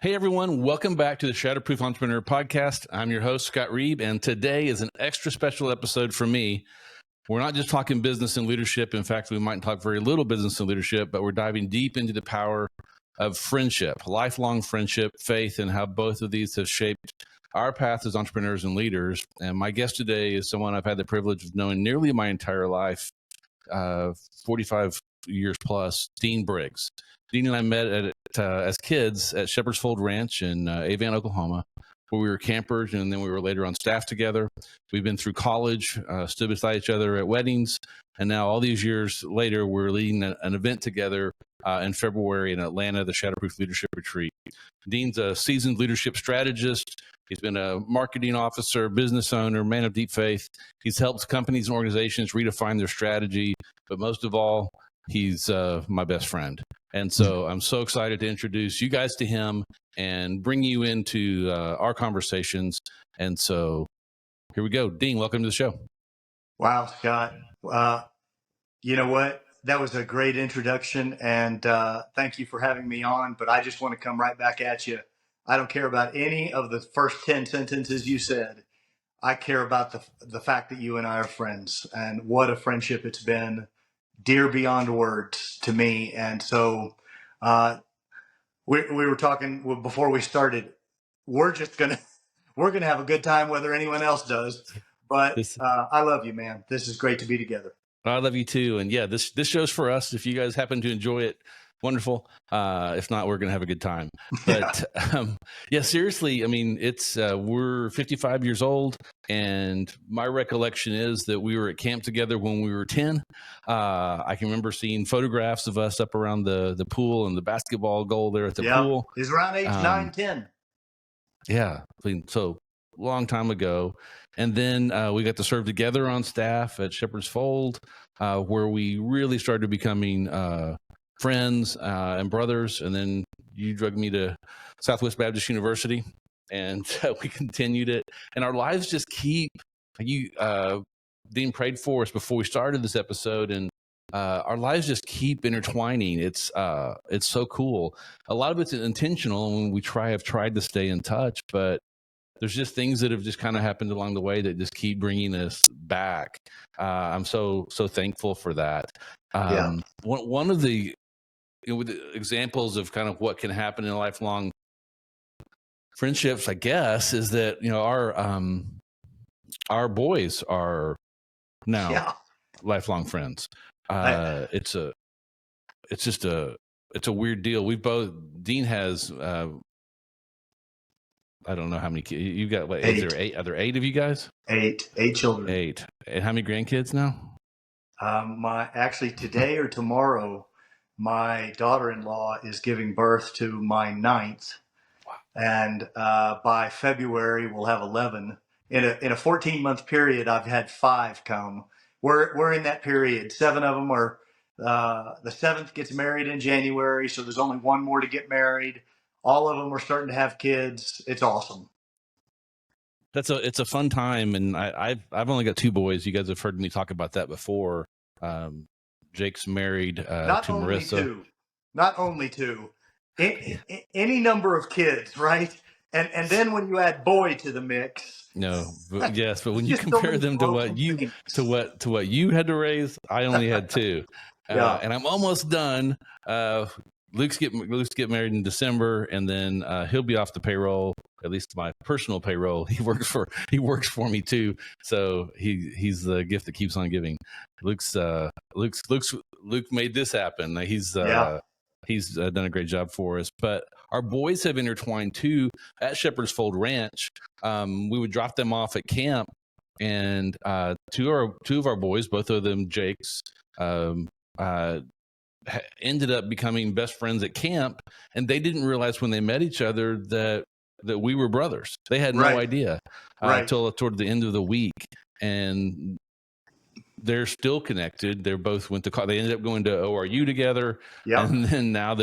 Hey everyone, welcome back to the Shatterproof Entrepreneur Podcast. I'm your host, Scott Reeb, and today is an extra special episode for me. We're not just talking business and leadership. In fact, we might talk very little business and leadership, but we're diving deep into the power of friendship, lifelong friendship, faith, and how both of these have shaped our path as entrepreneurs and leaders. And my guest today is someone I've had the privilege of knowing nearly my entire life, 45 years plus, Dean Briggs. Dean and I met as kids at Shepherd's Fold Ranch in Avon, Oklahoma, where we were campers, and then we were later on staff together. We've been through college, stood beside each other at weddings, and now all these years later, we're leading an event together in February in Atlanta, the Shatterproof Leadership Retreat. Dean's a seasoned leadership strategist. He's been a marketing officer, business owner, man of deep faith. He's helped companies and organizations redefine their strategy, but most of all, he's my best friend. And so I'm so excited to introduce you guys to him and bring you into our conversations. And so here we go. Dean, welcome to the show. Wow, Scott. You know what? That was a great introduction, and thank you for having me on. But I just want to come right back at you. I don't care about any of the first 10 sentences you said. I care about the fact that you and I are friends, and what a friendship it's been. Dear beyond words to me. And so we were talking before we started. We're gonna have a good time whether anyone else does. But I love you, man. This is great to be together. I love you too. And yeah, this show's for us. If you guys happen to enjoy it, wonderful. If not, we're going to have a good time. But yeah, seriously, I mean, it's we're 55 years old, and my recollection is that we were at camp together when we were 10. I can remember seeing photographs of us up around the pool and the basketball goal there at the pool. It was around age 9, 10. Yeah, so long time ago. And then we got to serve together on staff at Shepherd's Fold, where we really started becoming friends and brothers. And then you drugged me to Southwest Baptist University, and we continued it. And our lives just keep, Dean prayed for us before we started this episode, and our lives just keep intertwining. It's so cool. A lot of it's intentional, and we have tried to stay in touch, but there's just things that have just kind of happened along the way that just keep bringing us back. I'm so thankful for that. One of the examples of kind of what can happen in lifelong friendships, I guess, is that our boys are now lifelong friends. It's a weird deal. Dean has. I don't know how many kids you got. What, 8. Is there 8? Are there 8 of you guys? 8 children. 8. And how many grandkids now? Actually today or tomorrow, my daughter-in-law is giving birth to my 9th. Wow. And by February we'll have 11. In a 14-month period, I've had 5 come. We're in that period. 7 of them are. The 7th gets married in January, so there's only 1 more to get married. All of them are starting to have kids. It's awesome. It's a fun time, and I've only got 2 boys. You guys have heard me talk about that before. Jake's married to Marissa. Not only two. Any number of kids, right? And then when you add boy to the mix. No, but when you compare them to what you had to raise, I only had 2. And I'm almost done. Luke's get married in December, and then he'll be off the payroll, at least my personal payroll. He works for me too, so he's the gift that keeps on giving. Luke made this happen. He's done a great job for us. But our boys have intertwined too at Shepherd's Fold Ranch. We would drop them off at camp, and 2 of our boys, both of them Jake's, ended up becoming best friends at camp, and they didn't realize when they met each other that we were brothers. They had no idea until toward the end of the week, and they're still connected. They both went to they ended up going to ORU together, and then now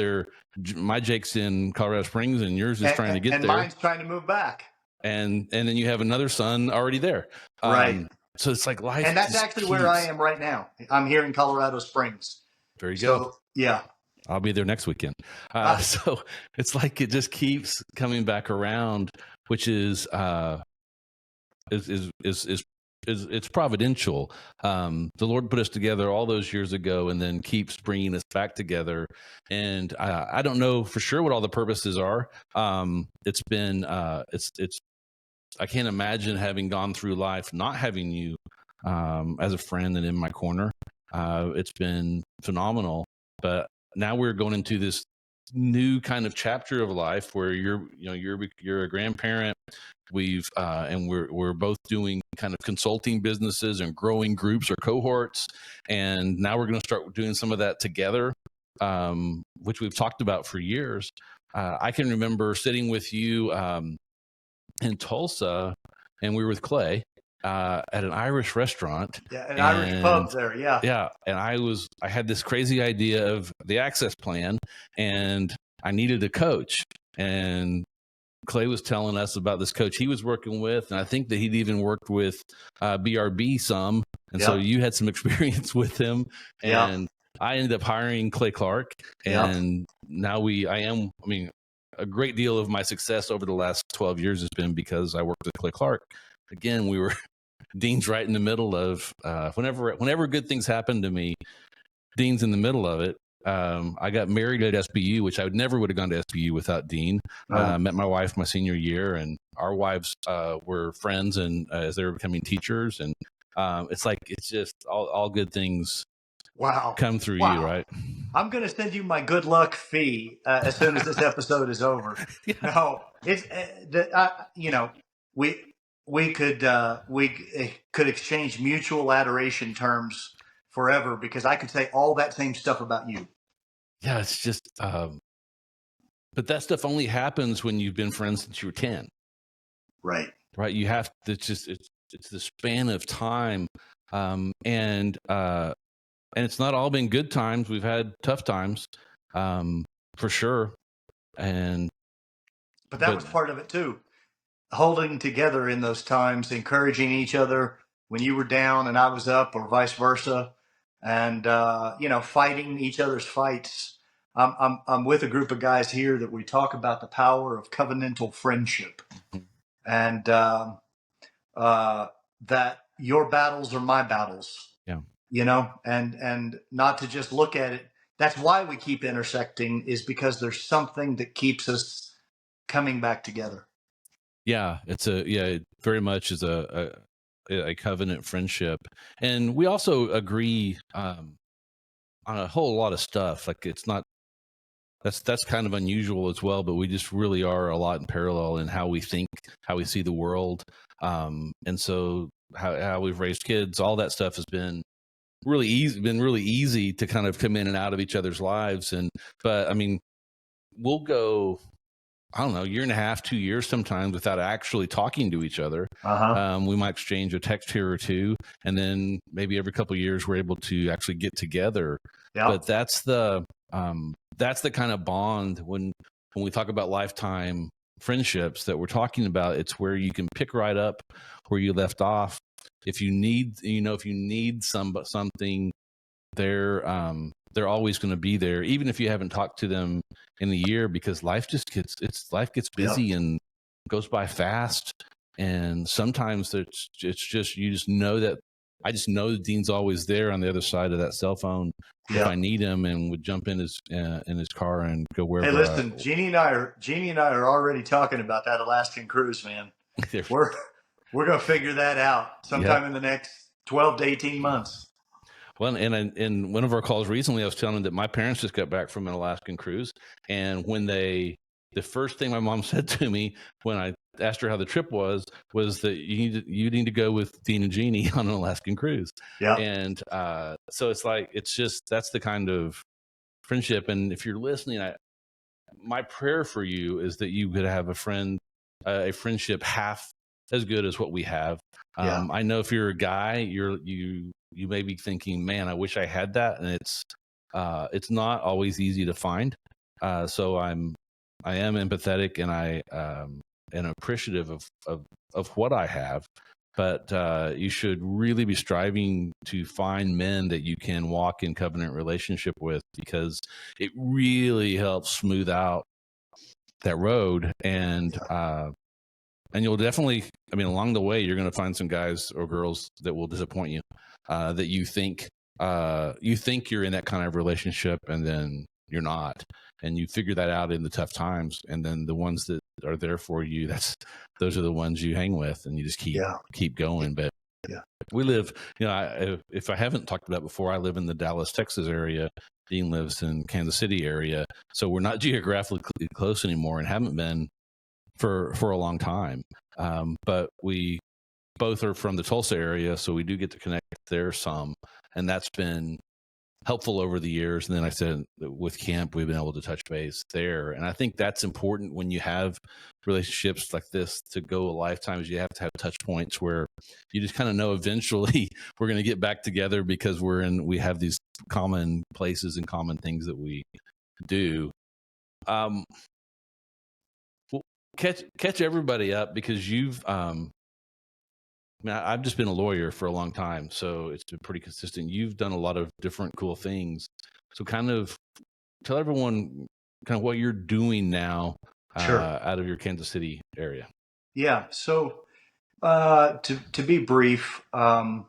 my Jake's in Colorado Springs, and yours is trying to get there. And mine's trying to move back. And then you have another son already there. Right. So it's like life. And that's actually where I am right now. I'm here in Colorado Springs. Very good. So, yeah. I'll be there next weekend. Ah, So it's like it just keeps coming back around, which is it's providential. The Lord put us together all those years ago, and then keeps bringing us back together. And I don't know for sure what all the purposes are. It's been it's I can't imagine having gone through life not having you as a friend and in my corner. It's been phenomenal, but now we're going into this new kind of chapter of life where you're a grandparent. We're both doing kind of consulting businesses and growing groups or cohorts, and now we're going to start doing some of that together, which we've talked about for years. I can remember sitting with you in Tulsa, and we were with Clay at an Irish restaurant. yeah, an Irish pub there. Yeah. Yeah, and I had this crazy idea of the access plan, and I needed a coach. And Clay was telling us about this coach he was working with, and I think that he'd even worked with BRB some, and so you had some experience with him. And I ended up hiring Clay Clark, and now a great deal of my success over the last 12 years has been because I worked with Clay Clark. Again, we were Dean's right in the middle of whenever good things happen to me, Dean's in the middle of it. I got married at SBU, which I never would have gone to SBU without Dean. Met my wife my senior year, and our wives were friends, and as they were becoming teachers, and it's just all good things. Wow. Come through you, right? I'm going to send you my good luck fee as soon as this episode is over. Yeah. No, it's we could exchange mutual adoration terms forever, because I could say all that same stuff about you. Yeah, it's just, but that stuff only happens when you've been friends since you were 10. Right. Right. You have to it's the span of time, and it's not all been good times. We've had tough times, for sure. But that was part of it too. Holding together in those times, encouraging each other when you were down and I was up, or vice versa, and fighting each other's fights. I'm with a group of guys here that we talk about the power of covenantal friendship, and that your battles are my battles. Yeah. And not to just look at it. That's why we keep intersecting, is because there's something that keeps us coming back together. Yeah, it very much is a covenant friendship, and we also agree on a whole lot of stuff. Like it's not that's kind of unusual as well, but we just really are a lot in parallel in how we think, how we see the world, and so how we've raised kids. All that stuff has been really easy to kind of come in and out of each other's lives. But I mean, we'll go, I don't know, 1.5 to 2 years sometimes without actually talking to each other. We might exchange a text here or two, and then maybe every couple of years we're able to actually get together. But that's the kind of bond when we talk about lifetime friendships that we're talking about. It's where you can pick right up where you left off. If you need something, they're always going to be there, even if you haven't talked to them in a year, because life gets busy and goes by fast. And sometimes it's just, you just know that I just know that Dean's always there on the other side of that cell phone if I need him, and would jump in his car and go wherever. Hey, listen, Jeannie and I are already talking about that Alaskan cruise, man. We're going to figure that out sometime in the next 12 to 18 months. Well, and in one of our calls recently, I was telling them that my parents just got back from an Alaskan cruise, and when the first thing my mom said to me when I asked her how the trip was that you need to go with Dean and Jeannie on an Alaskan cruise. Yeah. And so it's just, that's the kind of friendship. And if you're listening, my prayer for you is that you could have a friendship half as good as what we have. I know if you're a guy, you may be thinking, man, I wish I had that. And it's not always easy to find. So I am empathetic, and I am appreciative of what I have. but you should really be striving to find men that you can walk in covenant relationship with, because it really helps smooth out that road. And you'll definitely, along the way, you're going to find some guys or girls that will disappoint you, that you think you're in that kind of relationship, and then you're not, and you figure that out in the tough times. And then the ones that are there for you, those are the ones you hang with, and you just keep going. But we live, if I haven't talked about it before, I live in the Dallas, Texas area. Dean lives in Kansas City area, so we're not geographically close anymore, and haven't been for a long time. But we both are from the Tulsa area, so we do get to connect there some, and that's been helpful over the years. And then I said, with camp, we've been able to touch base there. And I think that's important when you have relationships like this to go a lifetime, is you have to have touch points where you just kind of know eventually we're going to get back together, because we have these common places and common things that we do. Catch everybody up, because I've just been a lawyer for a long time, so it's been pretty consistent. You've done a lot of different cool things. So kind of tell everyone kind of what you're doing now out of your Kansas City area. Yeah. So to be brief, I've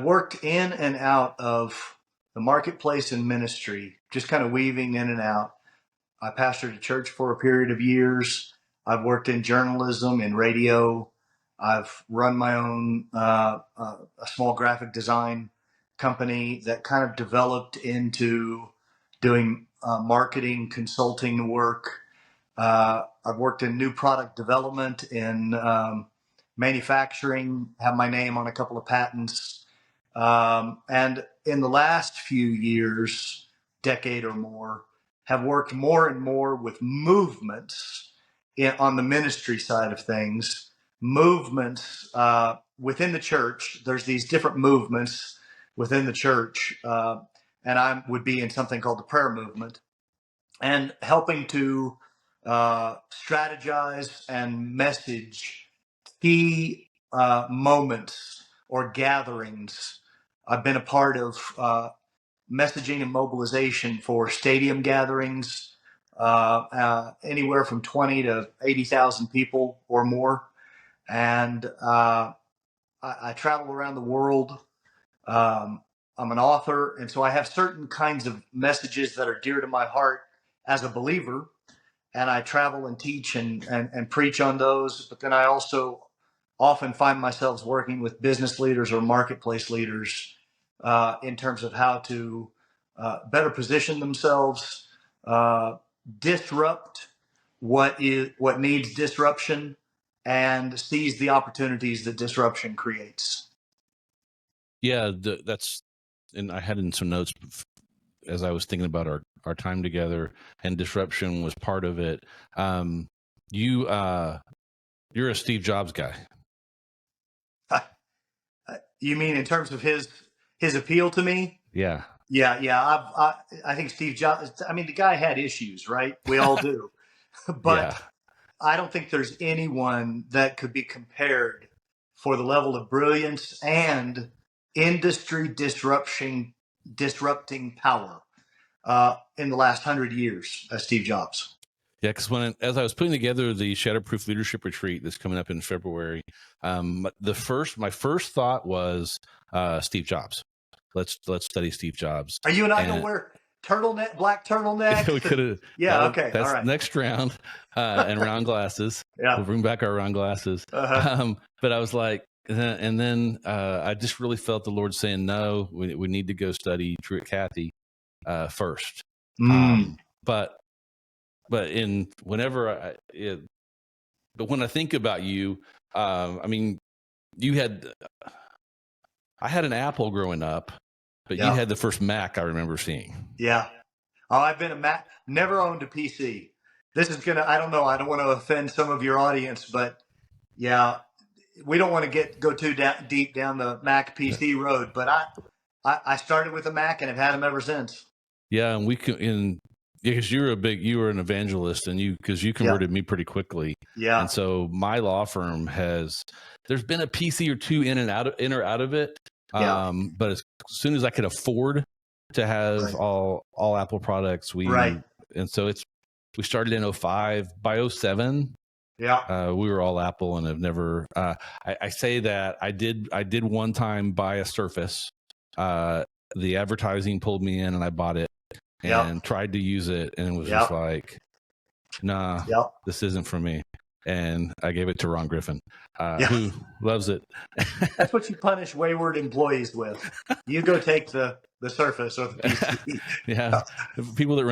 worked in and out of the marketplace and ministry, just kind of weaving in and out. I pastored a church for a period of years. I've worked in journalism, in radio. I've run my own a small graphic design company that kind of developed into doing marketing consulting work. I've worked in new product development, in manufacturing, have my name on a couple of patents. And in the last few years, decade or more, have worked more and more with movements on the ministry side of things. Movements within the church. There's these different movements within the church, and I would be in something called the prayer movement, and helping to strategize and message key moments or gatherings. I've been a part of messaging and mobilization for stadium gatherings, anywhere from 20 to 80,000 people or more. And I travel around the world. I'm an author, and so I have certain kinds of messages that are dear to my heart as a believer, and I travel and teach and preach on those. But then I also often find myself working with business leaders or marketplace leaders in terms of how to better position themselves, disrupt what needs disruption, and seize the opportunities that disruption creates. Yeah, and I had in some notes as I was thinking about our time together, and disruption was part of it. You're a Steve Jobs guy. You mean in terms of his appeal to me? Yeah. Yeah. I think Steve Jobs, I mean, the guy had issues, right? We all do. But I don't think there's anyone that could be compared for the level of brilliance and industry disrupting power in the last 100 years as Steve Jobs. Yeah, because as I was putting together the Shatterproof Leadership Retreat that's coming up in February, my first thought was Steve Jobs. Let's study Steve Jobs. Are you and I gonna wear black turtleneck? We could have. Yeah. Okay. That's all right. Next round, and round glasses. Yeah. We'll bring back our round glasses. But I was like, and then I just really felt the Lord saying, no, we need to go study Truett Cathy first. But when I think about you, I mean, I had an Apple growing up, but you had the first Mac I remember seeing. Yeah. Oh, I've been a Mac, never owned a PC. This is I don't know, I don't want to offend some of your audience, but yeah, we don't want to go too deep down the Mac PC road, but I started with a Mac and have had them ever since. Yeah, and Yeah, because you were an evangelist, and because you converted me pretty quickly. Yeah. And so my law firm there's been a PC or two in or out of it. Yeah. But as soon as I could afford to have Right. all Apple products, Right. and so we started in 05. By 07, Yeah. we were all Apple, and have never, I say that I did one time buy a Surface. The advertising pulled me in, and I bought it Yeah. and tried to use it, and it was just like, nah, Yeah. this isn't for me. And I gave it to Ron Griffin, Yeah. who loves it. That's what you punish wayward employees with. You go take the Surface or the PC. Yeah, people that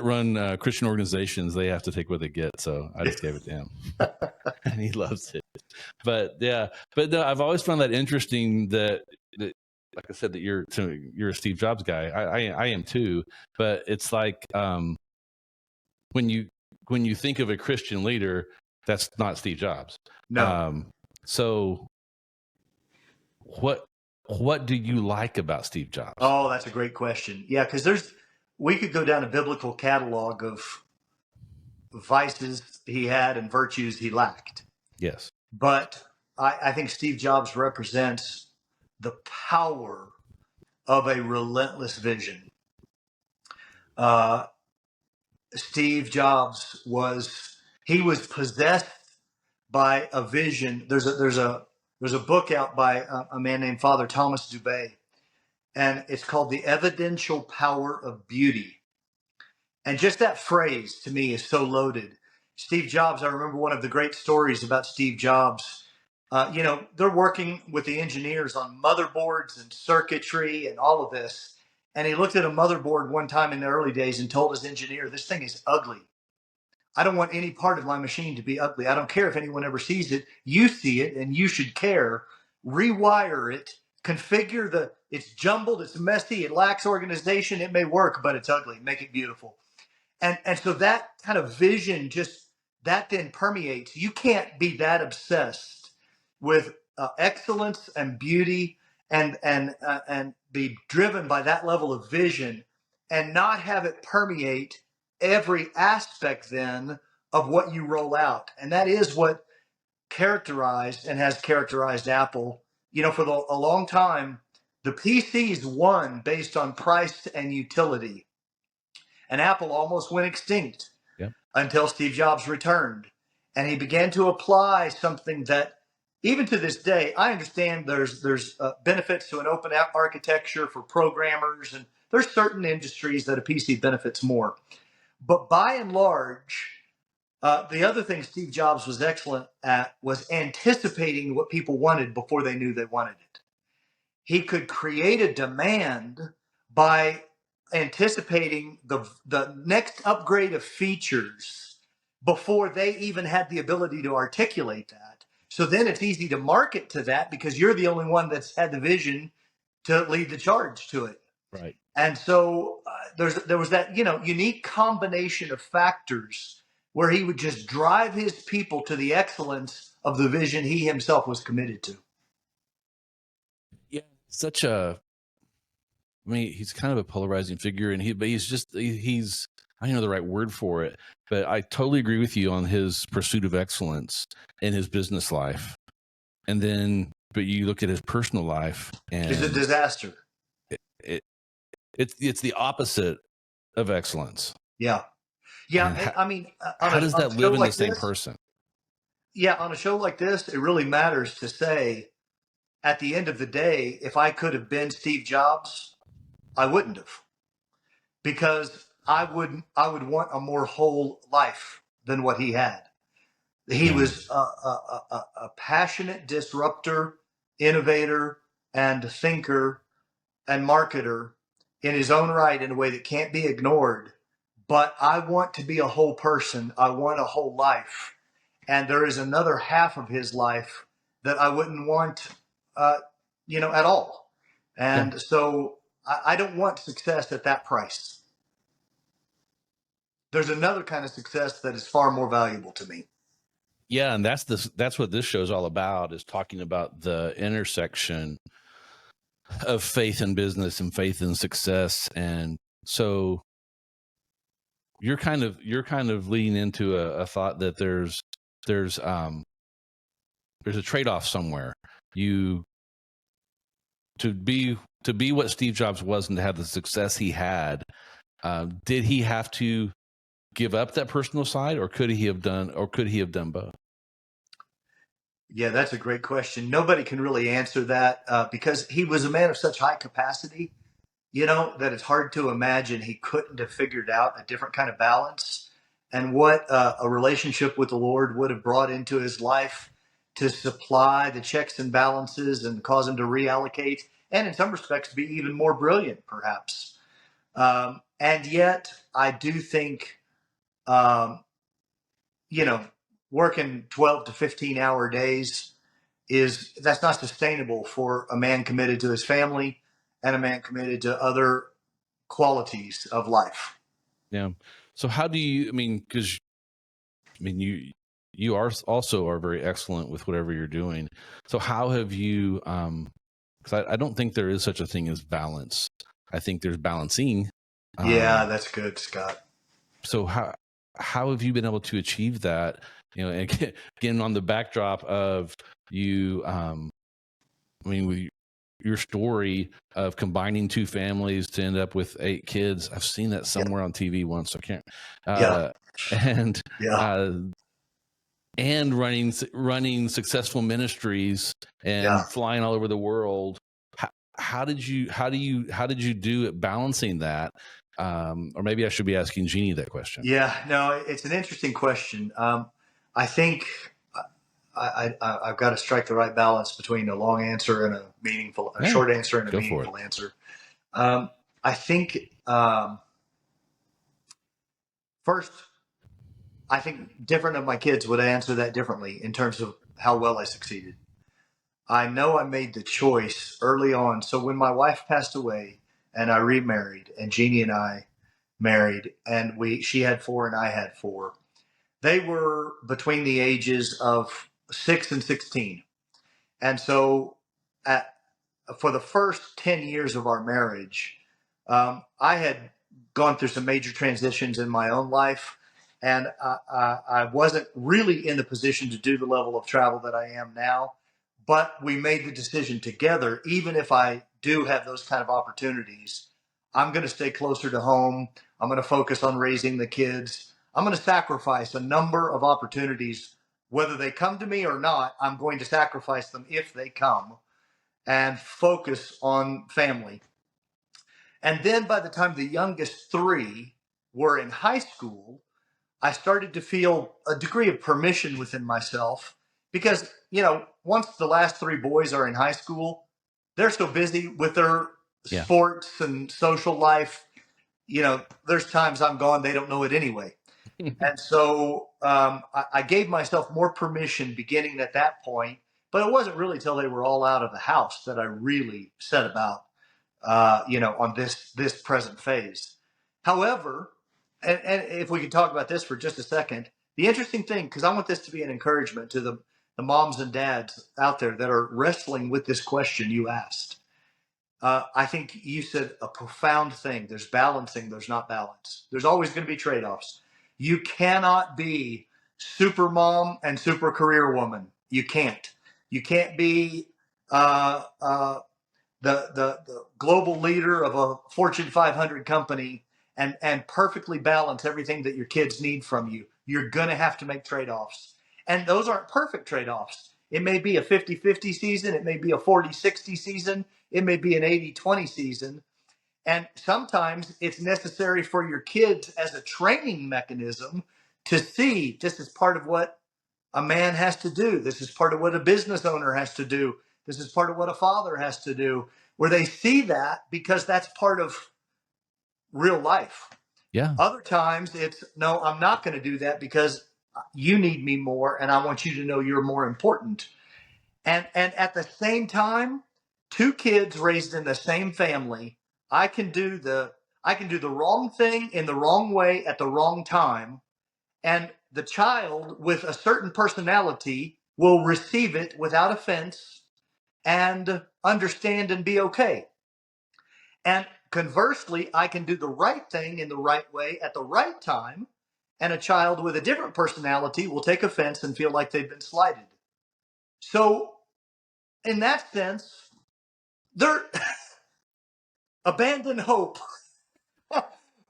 run Christian organizations, they have to take what they get. So I just gave it to him, and he loves it. But yeah, but no, I've always found that interesting. That like I said, that you're a Steve Jobs guy. I am too. But it's like when you think of a Christian leader, that's not Steve Jobs. No. So what do you like about Steve Jobs? Oh, that's a great question. Yeah, because we could go down a biblical catalog of vices he had and virtues he lacked. Yes. But I think Steve Jobs represents the power of a relentless vision. Steve Jobs was possessed by a vision. There's a book out by a man named Father Thomas Dubay, and it's called The Evidential Power of Beauty. And just that phrase to me is so loaded. Steve Jobs, I remember one of the great stories about Steve Jobs. They're working with the engineers on motherboards and circuitry and all of this. And he looked at a motherboard one time in the early days and told his engineer, "This thing is ugly. I don't want any part of my machine to be ugly. I don't care if anyone ever sees it. You see it and you should care. Rewire it, it's jumbled, it's messy, it lacks organization. It may work, but it's ugly. Make it beautiful." And so that kind of vision that then permeates. You can't be that obsessed with excellence and beauty and be driven by that level of vision and not have it permeate every aspect then of what you roll out. And that is what characterized and has characterized Apple. For a long time, the PCs won based on price and utility. And Apple almost went extinct until Steve Jobs returned. And he began to apply something that, even to this day, I understand there's benefits to an open architecture for programmers, and there's certain industries that a PC benefits more. But by and large, the other thing Steve Jobs was excellent at was anticipating what people wanted before they knew they wanted it. He could create a demand by anticipating the next upgrade of features before they even had the ability to articulate that. So then it's easy to market to that because you're the only one that's had the vision to lead the charge to it. Right. And so there was that unique combination of factors where he would just drive his people to the excellence of the vision he himself was committed to. Yeah, he's kind of a polarizing figure, and he's I don't know the right word for it, but I totally agree with you on his pursuit of excellence in his business life. And then, but you look at his personal life, and it's a disaster. It's the opposite of excellence. Yeah. How does that live in the same person? Yeah, on a show like this, it really matters to say, at the end of the day, if I could have been Steve Jobs, I wouldn't have, because I would want a more whole life than what he had. He was a passionate disruptor, innovator, and thinker and marketer in his own right in a way that can't be ignored. But I want to be a whole person. I want a whole life. And there is another half of his life that I wouldn't want, at all. And so I don't want success at that price. There's another kind of success that is far more valuable to me. Yeah, and that's what this show is all about, is talking about the intersection of faith in business and faith in success. And so you're kind of leading into a thought that there's a trade-off somewhere. You to be what Steve Jobs was and to have the success he had, did he have to give up that personal side, or could he have done both? Yeah, that's a great question. Nobody can really answer that because he was a man of such high capacity, that it's hard to imagine he couldn't have figured out a different kind of balance and what a relationship with the Lord would have brought into his life to supply the checks and balances and cause him to reallocate, and in some respects be even more brilliant, perhaps. And yet, I do think, um, working 12 to 15-hour days that's not sustainable for a man committed to his family and a man committed to other qualities of life. Yeah. So how do you? I mean, because you are very excellent with whatever you're doing. So how have you? Because I don't think there is such a thing as balance. I think there's balancing. Yeah, that's good, Scott. So how have you been able to achieve that? And again, on the backdrop of you, with your story of combining two families to end up with 8 kids. I've seen that somewhere on TV once. I can't. And and running successful ministries and flying all over the world. How did you do it balancing that? Or maybe I should be asking Jeannie that question. Yeah, no, it's an interesting question. I think I've got to strike the right balance between a long answer and a short answer and a meaningful answer. I think first, I think different of my kids would answer that differently in terms of how well I succeeded. I know I made the choice early on. So when my wife passed away and I remarried and Jeannie and I married and she had 4 and I had 4, they were between the ages of 6 and 16. And so for the first 10 years of our marriage, I had gone through some major transitions in my own life. And I wasn't really in the position to do the level of travel that I am now. But we made the decision together, even if I do have those kind of opportunities, I'm going to stay closer to home. I'm going to focus on raising the kids. I'm going to sacrifice a number of opportunities. Whether they come to me or not, I'm going to sacrifice them if they come and focus on family. And then by the time the youngest 3 were in high school, I started to feel a degree of permission within myself because, once the last 3 boys are in high school, they're so busy with their sports and social life. There's times I'm gone, they don't know it anyway. And so I gave myself more permission beginning at that point, but it wasn't really till they were all out of the house that I really set about, on this present phase. However, and if we could talk about this for just a second, the interesting thing, because I want this to be an encouragement to the moms and dads out there that are wrestling with this question you asked. I think you said a profound thing. There's balancing, there's not balance. There's always going to be trade-offs. You cannot be super mom and super career woman. You can't. You can't be the global leader of a Fortune 500 company and perfectly balance everything that your kids need from you. You're going to have to make trade-offs. And those aren't perfect trade-offs. It may be a 50-50 season. It may be a 40-60 season. It may be an 80-20 season. And sometimes it's necessary for your kids as a training mechanism to see this is part of what a man has to do. This is part of what a business owner has to do. This is part of what a father has to do, where they see that because that's part of real life. Yeah. Other times it's, no, I'm not going to do that because you need me more and I want you to know you're more important. And at the same time, 2 kids raised in the same family, I can do the wrong thing in the wrong way at the wrong time, and the child with a certain personality will receive it without offense and understand and be okay. And conversely, I can do the right thing in the right way at the right time. And a child with a different personality will take offense and feel like they've been slighted. So, in that sense, they're abandon hope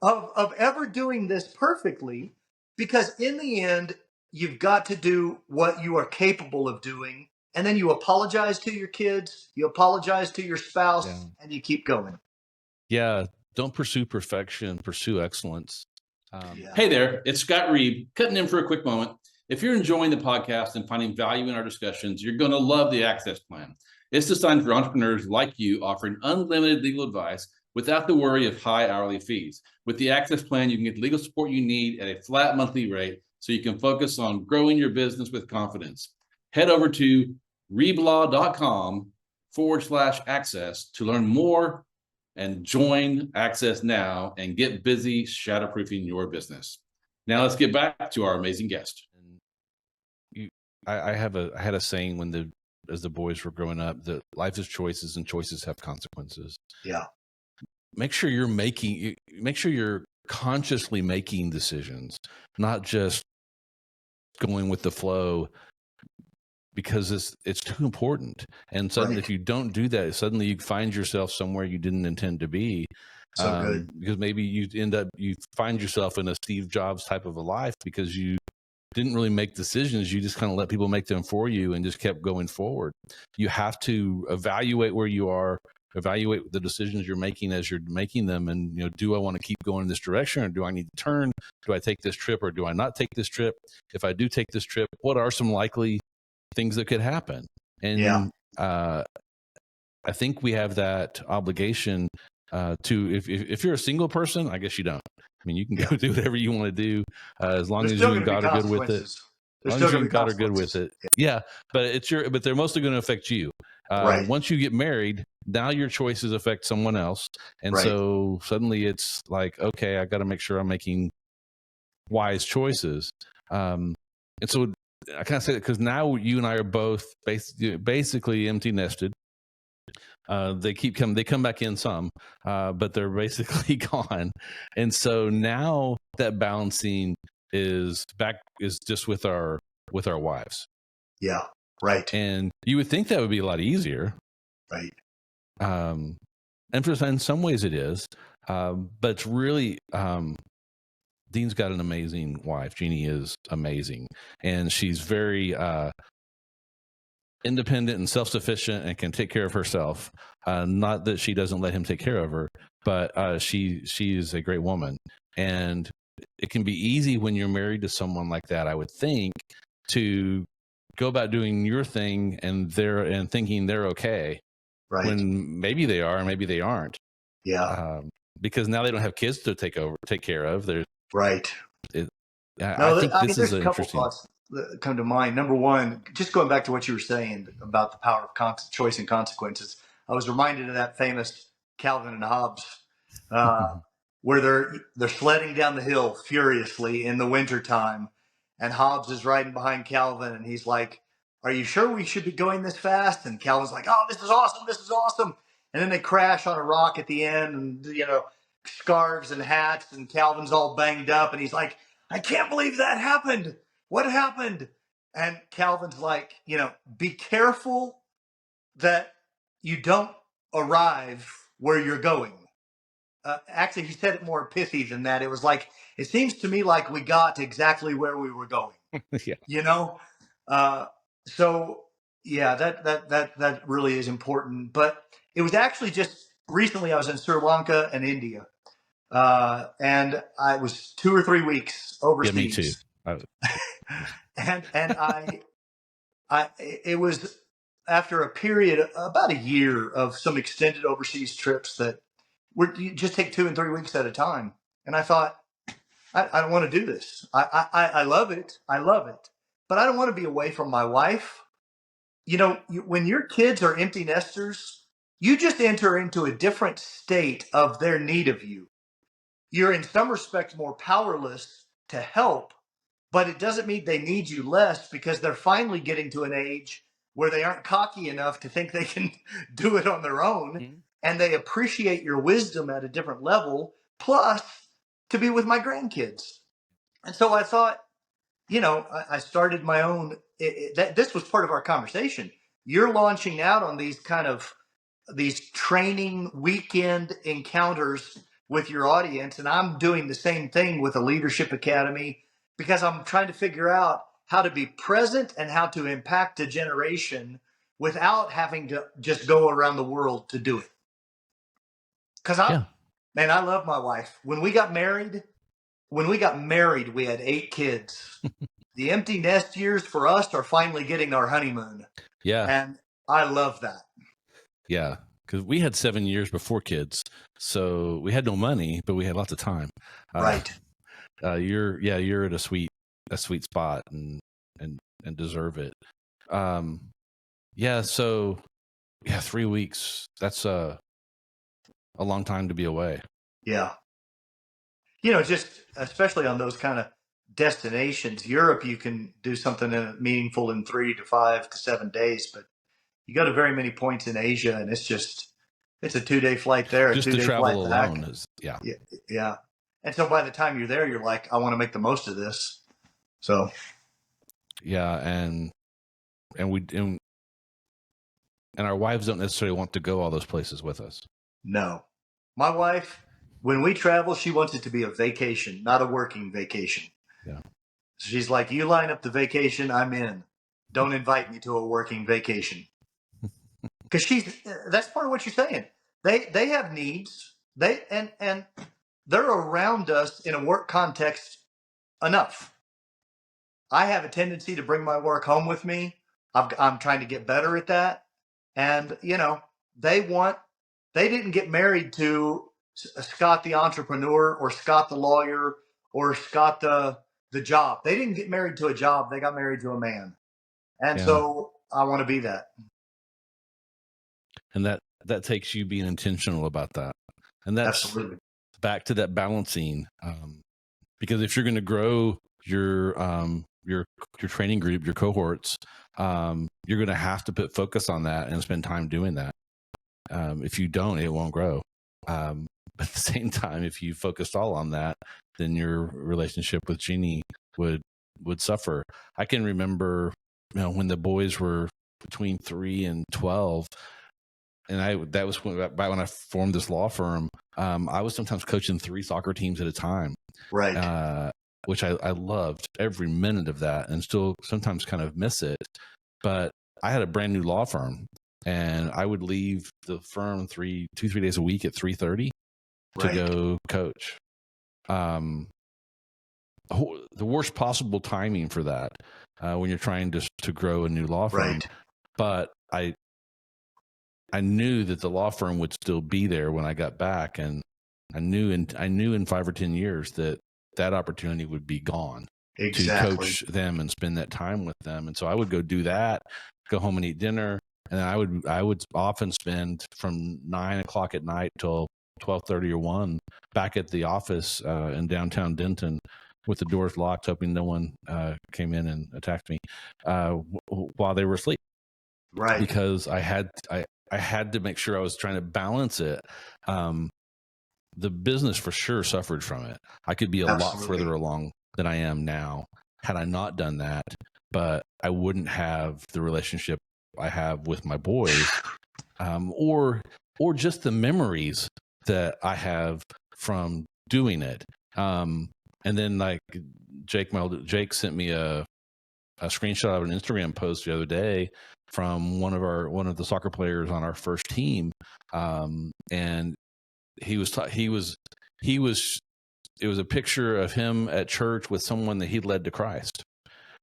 of ever doing this perfectly, because in the end, you've got to do what you are capable of doing. And then you apologize to your kids, you apologize to your spouse, and you keep going. Yeah. Don't pursue perfection, pursue excellence. Yeah. Hey there, it's Scott Reeb, cutting in for a quick moment. If you're enjoying the podcast and finding value in our discussions, you're going to love the Access Plan. It's designed for entrepreneurs like you, offering unlimited legal advice without the worry of high hourly fees. With the Access Plan, you can get the legal support you need at a flat monthly rate so you can focus on growing your business with confidence. Head over to reeblaw.com/access to learn more and join Access now and get busy shatterproofing your business. Now let's get back to our amazing guest. I had a saying as the boys were growing up, that life is choices and choices have consequences. Yeah. Make sure you're consciously making decisions, not just going with the flow, because it's too important. And suddenly, if you don't do that, suddenly you find yourself somewhere you didn't intend to be. So good. Because maybe you find yourself in a Steve Jobs type of a life because you didn't really make decisions. You just kind of let people make them for you and just kept going forward. You have to evaluate where you are, evaluate the decisions you're making as you're making them. And, do I want to keep going in this direction, or do I need to turn? Do I take this trip, or do I not take this trip? If I do take this trip, what are some likely things that could happen? And I think we have that obligation to, if you're a single person, I guess you don't. I mean, you can go do whatever you want to do as long as you and God are good with it. As long as you and God are good with it. Yeah, but they're mostly going to affect you. Once you get married, now your choices affect someone else. And so suddenly it's like, okay, I got to make sure I'm making wise choices. And so I kind of say that because now you and I are both basically empty nested. They come back in some, but they're basically gone. And so now that balancing is just with our wives. Yeah. Right. And you would think that would be a lot easier. Right. And in some ways it is. But it's really, Dean's got an amazing wife. Jeannie is amazing. And she's very, independent and self-sufficient and can take care of herself. Not that she doesn't let him take care of her, but she is a great woman. And it can be easy when you're married to someone like that, I would think, to go about doing your thing and thinking they're okay, when maybe they are and maybe they aren't. Yeah. Because now they don't have kids to take care of. I think there's a couple thoughts that come to mind. Number one, just going back to what you were saying about the power of choice and consequences, I was reminded of that famous Calvin and Hobbes, where they're sledding down the hill furiously in the wintertime, and Hobbes is riding behind Calvin, and he's like, "Are you sure we should be going this fast?" And Calvin's like, "Oh, this is awesome." And then they crash on a rock at the end, and scarves and hats, and Calvin's all banged up, and he's like, "I can't believe that happened. What happened?" And Calvin's like, be careful that you don't arrive where you're going. Actually, he said it more pithy than that. It was like, it seems to me like we got exactly where we were going. So yeah, that really is important. But it was actually just recently I was in Sri Lanka and India. And I was 2 or 3 weeks overseas. Yeah, me too. and it was after a period, about a year of some extended overseas trips that you just take 2 and 3 weeks at a time. And I thought, I don't want to do this. I love it. But I don't want to be away from my wife. When your kids are empty nesters, you just enter into a different state of their need of you. You're in some respects more powerless to help, but it doesn't mean they need you less, because they're finally getting to an age where they aren't cocky enough to think they can do it on their own. and they appreciate your wisdom at a different level, plus to be with my grandkids. And so I thought, I started my own, this was part of our conversation. You're launching out on these training weekend encounters with your audience. And I'm doing the same thing with a leadership academy because I'm trying to figure out how to be present and how to impact a generation without having to just go around the world to do it. Because man, I love my wife. When we got married, we had 8 kids. The empty nest years for us are finally getting our honeymoon. Yeah. And I love that. Yeah. Because we had 7 years before kids. So we had no money, but we had lots of time. Right. You're at a sweet spot and deserve it. So 3 weeks. That's a long time to be away. Yeah. Just especially on those kind of destinations. Europe, you can do something meaningful in 3 to 5 to 7 days, but you go to very many points in Asia, and it's a 2-day flight there, just a 2-day to travel flight back. alone is yeah. And so by the time you're there, you're like, I want to make the most of this. So and our wives don't necessarily want to go all those places with us. No, my wife, when we travel, she wants it to be a vacation, not a working vacation. Yeah. So she's like, you line up the vacation, I'm in. Don't invite me to a working vacation. Because that's part of what you're saying. They have needs. And they're around us in a work context enough. I have a tendency to bring my work home with me. I'm trying to get better at that. And, they didn't get married to Scott the entrepreneur or Scott the lawyer or Scott the job. They didn't get married to a job. They got married to a man. And so I want to be that. And that takes you being intentional about that. And that's absolutely back to that balancing. Because if you're going to grow your training group, your cohorts, you're going to have to put focus on that and spend time doing that. If you don't, it won't grow. But at the same time, if you focused all on that, then your relationship with Jeannie would suffer. I can remember, when the boys were between 3 and 12, and that was when I formed this law firm. I was sometimes coaching 3 soccer teams at a time. Right. Which I loved every minute of that, and still sometimes kind of miss it. But I had a brand new law firm, and I would leave the firm 2-3 days a week at 3:30 to go coach. The worst possible timing for that when you're trying to grow a new law firm. Right. But I knew that the law firm would still be there when I got back, and I knew in 5 or 10 years that opportunity would be gone. Exactly. To coach them and spend that time with them. And so I would go do that, go home and eat dinner. And then I would often spend from 9 o'clock at night till 12:30 or 1 back at the office in downtown Denton with the doors locked, hoping no one came in and attacked me while they were asleep. Right. Because I had to make sure I was trying to balance it. The business for sure suffered from it. I could be a lot further along than I am now had I not done that, but I wouldn't have the relationship I have with my boys, or just the memories that I have from doing it. And then like Jake sent me a screenshot of an Instagram post the other day from one of the soccer players on our first team, and it was a picture of him at church with someone that he led to Christ.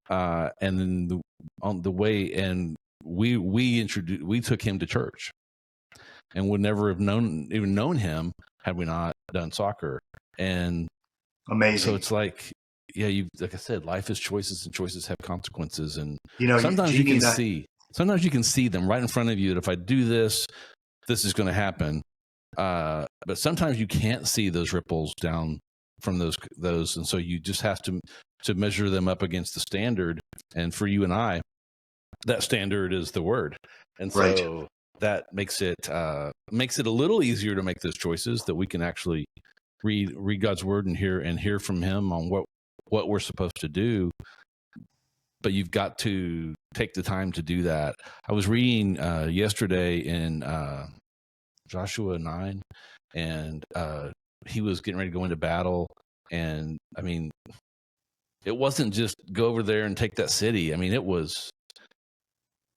And then on the way, and we took him to church, and would never have known him had we not done soccer. And amazing. So it's like, like I said, life is choices, and choices have consequences. And sometimes you can see them right in front of you that if I do this is going to happen. But sometimes you can't see those ripples down from those, and so you just have to measure them up against the standard. And for you and I, that standard is the word. And so that makes it a little easier to make those choices, that we can actually read God's word and hear from him on what we're supposed to do. But you've got to take the time to do that. I was reading yesterday in Joshua 9, and he was getting ready to go into battle. And I mean, it wasn't just go over there and take that city. I mean, it was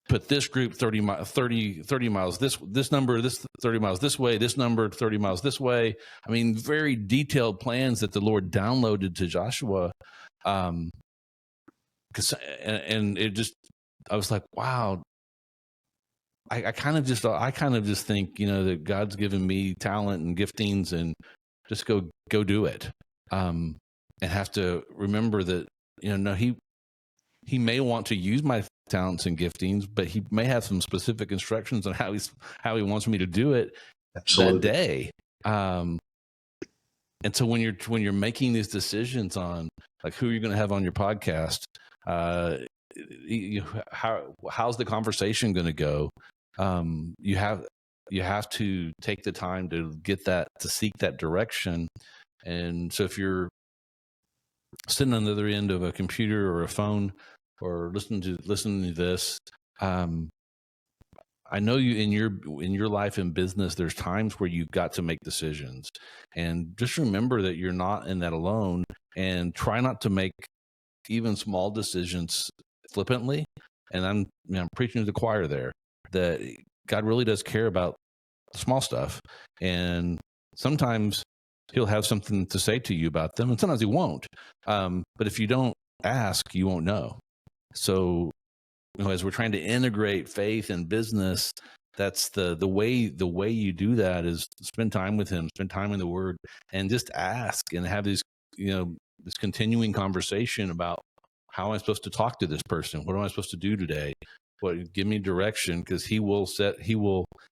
put this group 30 miles this number, this 30 miles this way, this number 30 miles this way. I mean, very detailed plans that the Lord downloaded to Joshua. And it just, I was like, wow. I kind of just think, that God's given me talent and giftings, and just go do it. And have to remember that, no, he may want to use my talents and giftings, but he may have some specific instructions on how he wants me to do it. Absolutely. That day. And so when you're making these decisions on like who you're going to have on your podcast, how's the conversation going to go? You have to take the time to seek that direction. And so if you're sitting on the other end of a computer or a phone or listening to this, I know you in your life and business, there's times where you've got to make decisions, and just remember that you're not in that alone, and try not to make even small decisions flippantly. And I'm preaching to the choir there, that God really does care about the small stuff, and sometimes he'll have something to say to you about them, and sometimes he won't. But if you don't ask, you won't know. So, as we're trying to integrate faith and business, that's the way you do that is spend time with him, spend time in the word, and just ask and have this continuing conversation about, how am I supposed to talk to this person? What am I supposed to do today? Give me direction, because he will,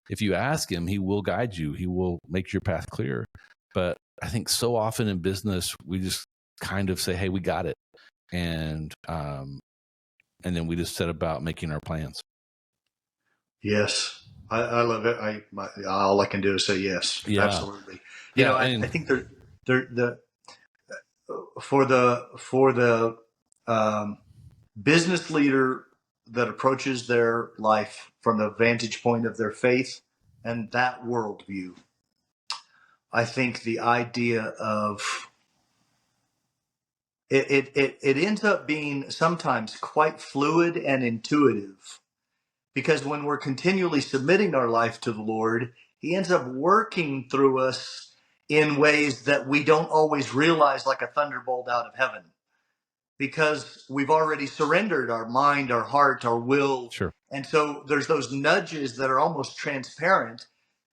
if you ask him, he will guide you. He will make your path clear. But I think so often in business, we just kind of say, hey, we got it. And then we just set about making our plans. Yes. I love it. All I can do is say yes. Yeah. Absolutely. I think for the business leader that approaches their life from the vantage point of their faith and that worldview, I think the idea of it ends up being sometimes quite fluid and intuitive, because when we're continually submitting our life to the Lord, he ends up working through us in ways that we don't always realize, like a thunderbolt out of heaven, because we've already surrendered our mind, our heart, our will. Sure. And so there's those nudges that are almost transparent.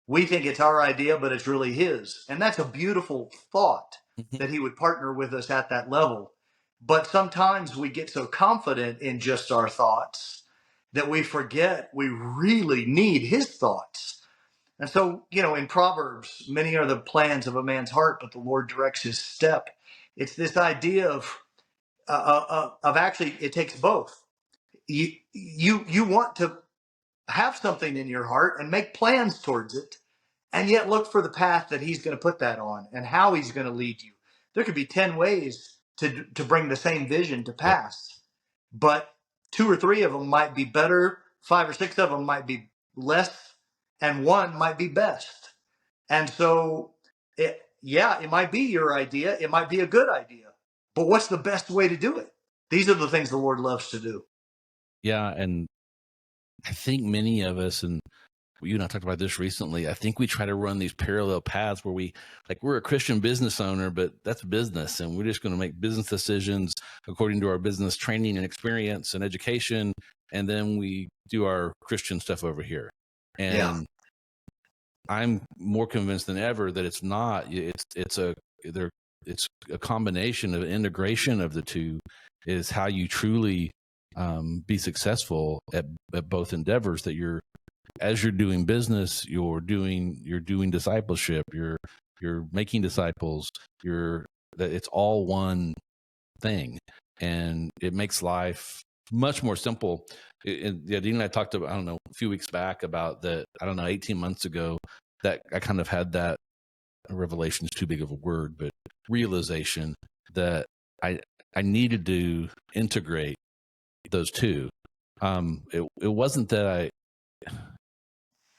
We think it's our idea, but it's really his. And that's a beautiful thought, that he would partner with us at that level. But sometimes we get so confident in just our thoughts that we forget we really need his thoughts. And so, in Proverbs, many are the plans of a man's heart, but the Lord directs his step. It's this idea of actually, it takes both. You want to have something in your heart and make plans towards it, and yet look for the path that he's going to put that on and how he's going to lead you. There could be 10 ways to bring the same vision to pass, but 2 or 3 of them might be better, 5 or 6 of them might be less, and 1 might be best. And so, it might be your idea. It might be a good idea, but what's the best way to do it? These are the things the Lord loves to do. Yeah, and I think many of us, and you and I talked about this recently, I think we try to run these parallel paths where we're a Christian business owner, but that's business, and we're just going to make business decisions according to our business training and experience and education, and then we do our Christian stuff over here. And I'm more convinced than ever that it's not. It's a combination of integration of the two is how you truly be successful at both endeavors. That as you're doing business, you're doing discipleship, you're making disciples, that it's all one thing, and it makes life much more simple. Yeah, Dean and I talked about, I don't know, a few weeks back about that, I don't know, 18 months ago, that I kind of had that revelation is too big of a word, but realization that I needed to integrate those two. It wasn't that I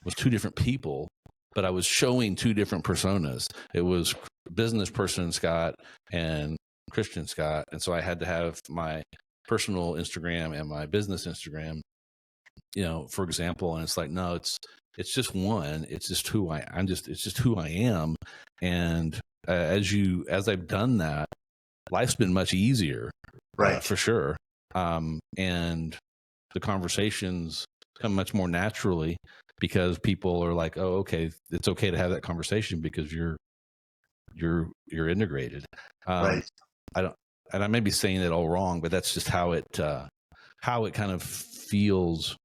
was two different people, but I was showing two different personas. It was business person Scott and Christian Scott. And so I had to have my personal Instagram and my business Instagram, for example. And it's like, no, it's just one. It's just it's just who I am. And as I've done that, life's been much easier, Right. for sure. And the conversations come much more naturally because people are like, oh, okay, it's okay to have that conversation because you're integrated. Right. And I may be saying it all wrong, but that's just how it kind of feels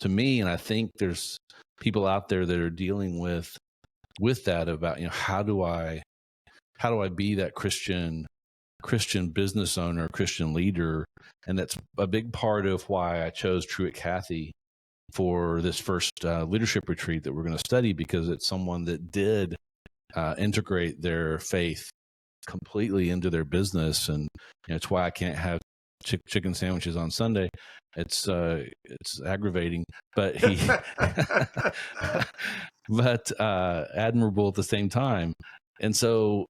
to me. And I think there's people out there that are dealing with that about, how do I be that Christian business owner, Christian leader? And that's a big part of why I chose Truett Cathy for this first leadership retreat that we're going to study, because it's someone that did integrate their faith completely into their business. And it's why I can't have chicken sandwiches on Sunday. It's aggravating, but but admirable at the same time. And so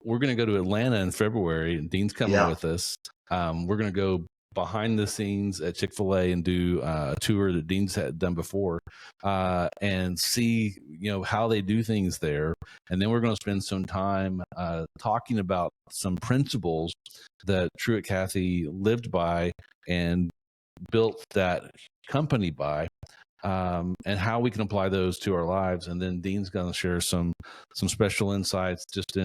we're going to go to Atlanta in February, and Dean's coming with us. We're going to go behind the scenes at Chick-fil-A and do a tour that Dean's had done before, and see, how they do things there. And then we're going to spend some time talking about some principles that Truett Cathy lived by and built that company by, and how we can apply those to our lives. And then Dean's going to share some special insights just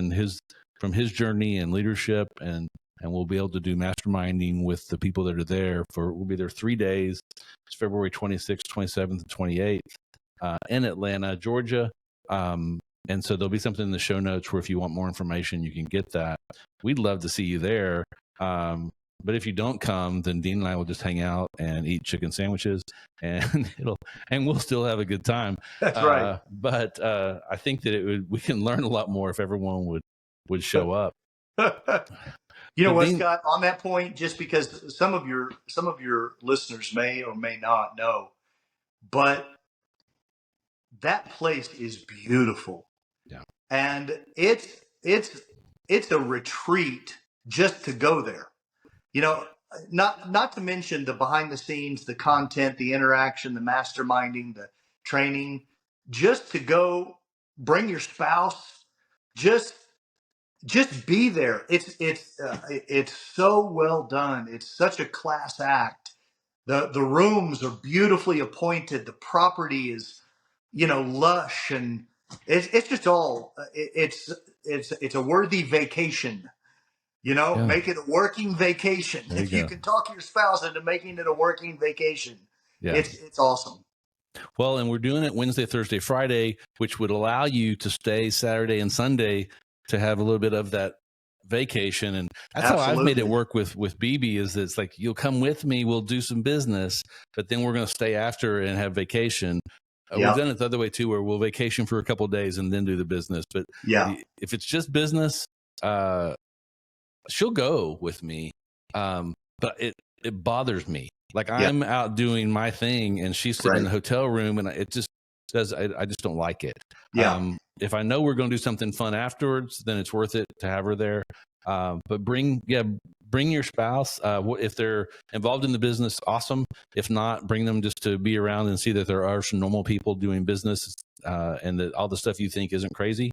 from his journey and leadership, and we'll be able to do masterminding with the people that are there. We'll be there 3 days. It's February 26th, 27th, and 28th in Atlanta, Georgia. And so there'll be something in the show notes where if you want more information, you can get that. We'd love to see you there. But if you don't come, then Dean and I will just hang out and eat chicken sandwiches, and we'll still have a good time. That's right. But I think that we can learn a lot more if everyone would show up. You know what, Scott, on that point, just because some of your listeners may or may not know, but that place is beautiful. Yeah. And it's a retreat just to go there. Not to mention the behind the scenes, the content, the interaction, the masterminding, the training, just to go bring your spouse, just be there. It's so well done. It's such a class act. The rooms are beautifully appointed. The property is, lush, and it's just all it's a worthy vacation. Make it a working vacation. If you can talk your spouse into making it a working vacation, it's awesome. Well, and we're doing it Wednesday, Thursday, Friday, which would allow you to stay Saturday and Sunday to have a little bit of that vacation. And that's how I've made it work with BB, is that it's like, you'll come with me, we'll do some business, but then we're going to stay after and have vacation. We've done it the other way too, where we'll vacation for a couple of days and then do the business. But if it's just business, she'll go with me. But it bothers me. Like I'm out doing my thing and she's sitting in the hotel room, and it just does. I just don't like it. If I know we're going to do something fun afterwards, then it's worth it to have her there. But bring your spouse. If they're involved in the business, awesome. If not, bring them just to be around and see that there are some normal people doing business, and that all the stuff you think isn't crazy.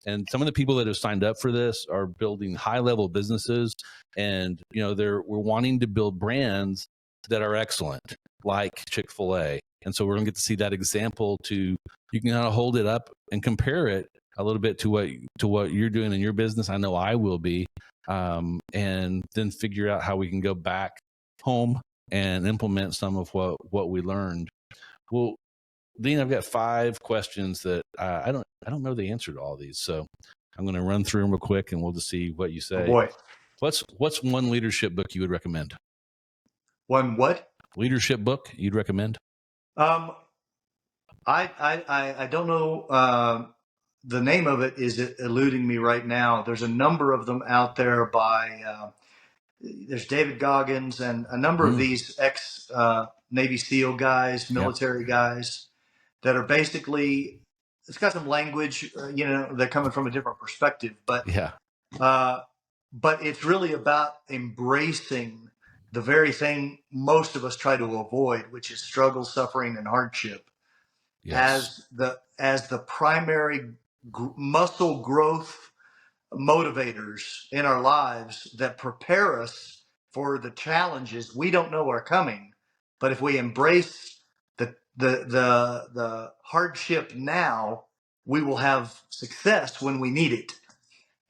And some of the people that have signed up for this are building high-level businesses, and we're wanting to build brands that are excellent, like Chick-fil-A. And so we're going to get to see that example. You can kind of hold it up and compare it a little bit to what you're doing in your business. I know I will be, and then figure out how we can go back home and implement some of what we learned. Well, Dean, I've got 5 questions that I don't know the answer to all these, so I'm going to run through them real quick, and we'll just see what you say. Oh boy, what's one leadership book you would recommend? One what? Leadership book you'd recommend? I don't know. The name of it is eluding me right now. There's a number of them out there by, there's David Goggins and a number of these ex Navy SEAL guys, military guys that are basically, it's got some language, they're coming from a different perspective, but it's really about embracing the very thing most of us try to avoid, which is struggle, suffering, and hardship. Yes. as the primary muscle growth motivators in our lives that prepare us for the challenges we don't know are coming. But if we embrace the hardship now, we will have success when we need it.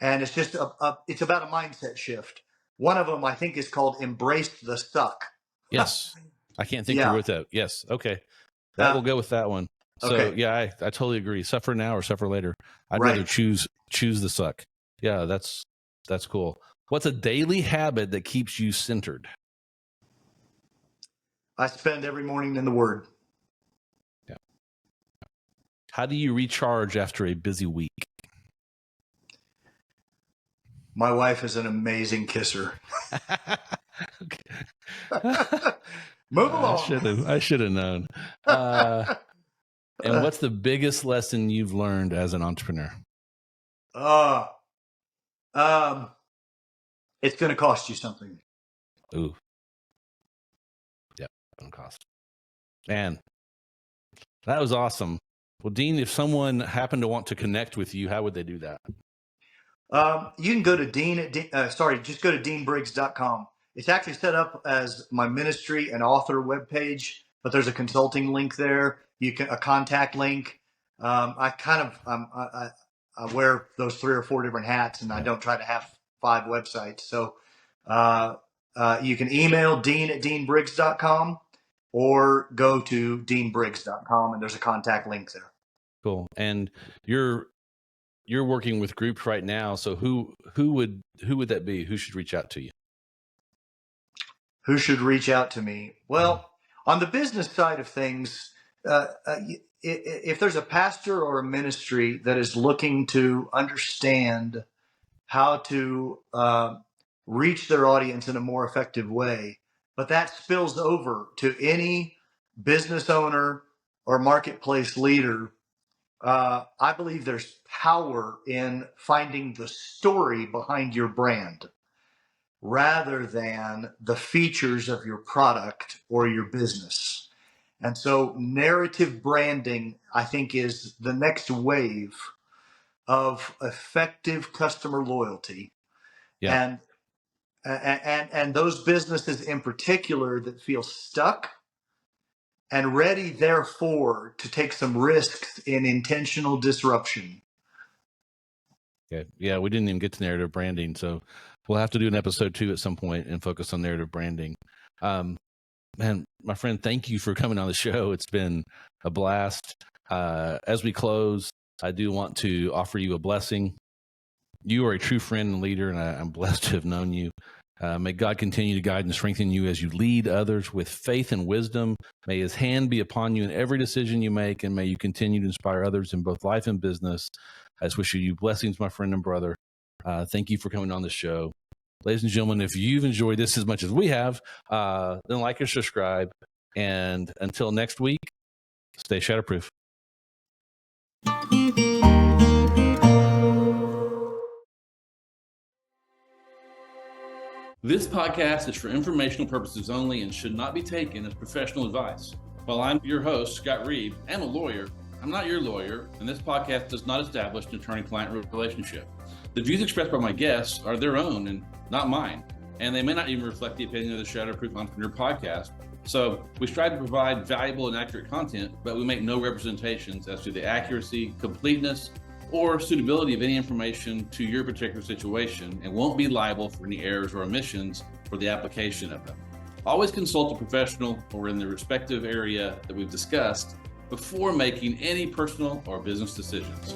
And it's just it's about a mindset shift. One of them I think is called Embrace the Suck. Yes. I can't think through with that. Yes. Okay. That will go with that one. So I totally agree. Suffer now or suffer later. I'd rather choose the suck. Yeah, that's cool. What's a daily habit that keeps you centered? I spend every morning in the Word. Yeah. How do you recharge after a busy week? My wife is an amazing kisser. Move along. I should have known. And what's the biggest lesson you've learned as an entrepreneur? It's going to cost you something. Ooh. Yeah, going to cost. Man, that was awesome. Well, Dean, if someone happened to want to connect with you, how would they do that? You can go to just go to deanbriggs.com. It's actually set up as my ministry and author webpage, but there's a consulting link there. A contact link. I wear those 3 or 4 different hats, and I don't try to have 5 websites. So you can email dean@deanbriggs.com or go to deanbriggs.com, and there's a contact link there. Cool. And you're working with groups right now. So who would that be? Who should reach out to you? Who should reach out to me? Well, on the business side of things, if there's a pastor or a ministry that is looking to understand how to reach their audience in a more effective way, but that spills over to any business owner or marketplace leader, I believe there's power in finding the story behind your brand rather than the features of your product or your business. And so narrative branding, I think, is the next wave of effective customer loyalty. Yeah. And those businesses in particular that feel stuck and ready, therefore, to take some risks in intentional disruption. Yeah, we didn't even get to narrative branding, so we'll have to do an episode 2 at some point and focus on narrative branding. Man, my friend, thank you for coming on the show. It's been a blast. As we close, I do want to offer you a blessing. You are a true friend and leader, and I'm blessed to have known you. May God continue to guide and strengthen you as you lead others with faith and wisdom. May his hand be upon you in every decision you make, and may you continue to inspire others in both life and business. I just wish you blessings, my friend and brother. Thank you for coming on the show. Ladies and gentlemen, if you've enjoyed this as much as we have, then like or subscribe. And until next week, stay Shatterproof. This podcast is for informational purposes only and should not be taken as professional advice. While I'm your host, Scott Reed, and a lawyer, I'm not your lawyer, and this podcast does not establish an attorney-client relationship. The views expressed by my guests are their own and not mine, and they may not even reflect the opinion of the Shatterproof Entrepreneur podcast. So we strive to provide valuable and accurate content, but we make no representations as to the accuracy, completeness, or suitability of any information to your particular situation, and won't be liable for any errors or omissions for the application of them. Always consult a professional or in the respective area that we've discussed before making any personal or business decisions.